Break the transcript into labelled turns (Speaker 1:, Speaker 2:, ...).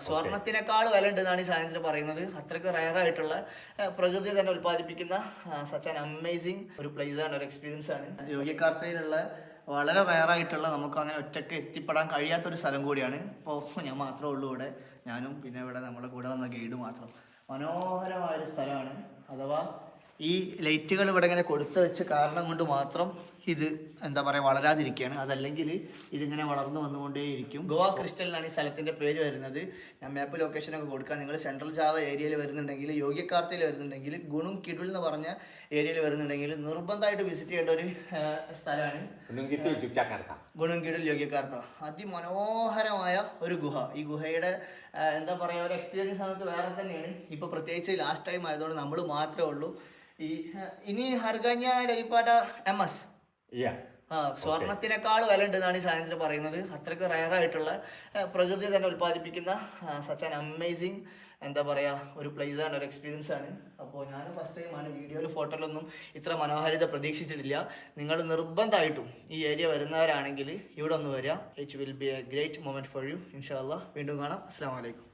Speaker 1: സ്വർണത്തിനേക്കാൾ വില ഉണ്ടെന്നാണ് ഈ സാധനത്തിന് പറയുന്നത്. അത്രയ്ക്ക് റയർ ആയിട്ടുള്ള പ്രകൃതി തന്നെ ഉൽപ്പാദിപ്പിക്കുന്ന സച്ച് ആൻ അമേസിങ് ഒരു പ്ലേസ് ആണ്, ഒരു എക്സ്പീരിയൻസ് ആണ്. യോഗ്യകാർത്തയിലുള്ള വളരെ റയറായിട്ടുള്ള നമുക്ക് അങ്ങനെ ഒറ്റയ്ക്ക് എത്തിപ്പെടാൻ കഴിയാത്തൊരു സ്ഥലം കൂടിയാണ്. ഇപ്പോൾ ഞാൻ മാത്രമേ ഉള്ളൂ ഇവിടെ, ഞാനും പിന്നെ ഇവിടെ നമ്മുടെ കൂടെ വന്ന ഗൈഡ് മാത്രം. മനോഹരമായൊരു സ്ഥലമാണ്. അഥവാ ഈ ലൈറ്റുകൾ ഇവിടെ ഇങ്ങനെ കൊടുത്തു വെച്ച കാരണം കൊണ്ട് മാത്രം ഇത് എന്താ പറയുക വളരാതിരിക്കുകയാണ്. അതല്ലെങ്കിൽ ഇതിങ്ങനെ വളർന്നു വന്നുകൊണ്ടേയിരിക്കും. ഗോവ ക്രിസ്റ്റൽ എന്നാണ് ഈ സ്ഥലത്തിൻ്റെ പേര് വരുന്നത്. ഞാൻ മാപ്പ് ലൊക്കേഷനൊക്കെ കൊടുക്കാം. നിങ്ങൾ സെൻട്രൽ ജാവ ഏരിയയിൽ വരുന്നുണ്ടെങ്കിൽ, യോഗ്യകാർത്തയിൽ വരുന്നുണ്ടെങ്കിൽ, ഗുണും കിഡുൽ എന്ന് പറഞ്ഞ ഏരിയയിൽ വരുന്നുണ്ടെങ്കിൽ നിർബന്ധമായിട്ട് വിസിറ്റ് ചെയ്യേണ്ട ഒരു സ്ഥലമാണ് ഗുണും കിഡുൽ യോഗ്യകാർത്ത. അതിമനോഹരമായ ഒരു ഗുഹ. ഈ ഗുഹയുടെ എന്താ പറയുക ഒരു എക്സ്പീരിയൻസ് നമുക്ക് വേറെ തന്നെയാണ്. ഇപ്പോൾ പ്രത്യേകിച്ച് ലാസ്റ്റ് ടൈം ആയതുകൊണ്ട് നമ്മൾ മാത്രമേ ഉള്ളൂ. ഇനി ഹർഗാഞ്ഞ ഡെലിപ്പാട്ട MS സ്വർണത്തിനേക്കാൾ വില ഉണ്ടെന്നാണ് ഈ സാധനത്തിന് പറയുന്നത്. അത്രയ്ക്ക് റയർ ആയിട്ടുള്ള പ്രകൃതി തന്നെ ഉൽപ്പാദിപ്പിക്കുന്ന സച്ച് ആൻ അമേസിങ് എന്താ പറയുക ഒരു പ്ലേസ് ആണ്, ഒരു എക്സ്പീരിയൻസ് ആണ്. അപ്പോൾ ഞാൻ ഫസ്റ്റ് ടൈമാണ് വീഡിയോയിൽ ഫോട്ടോയിലൊന്നും ഇത്ര മനോഹാരിത പ്രതീക്ഷിച്ചിട്ടില്ല. നിങ്ങൾ നിർബന്ധമായിട്ടും ഈ ഏരിയ വരുന്നവരാണെങ്കിൽ ഇവിടെ ഒന്ന് വരിക. It will be A great moment for you. ഇൻഷാ അല്ലാഹ് വീണ്ടും കാണാം. അസ്സലാമു അലൈക്കും.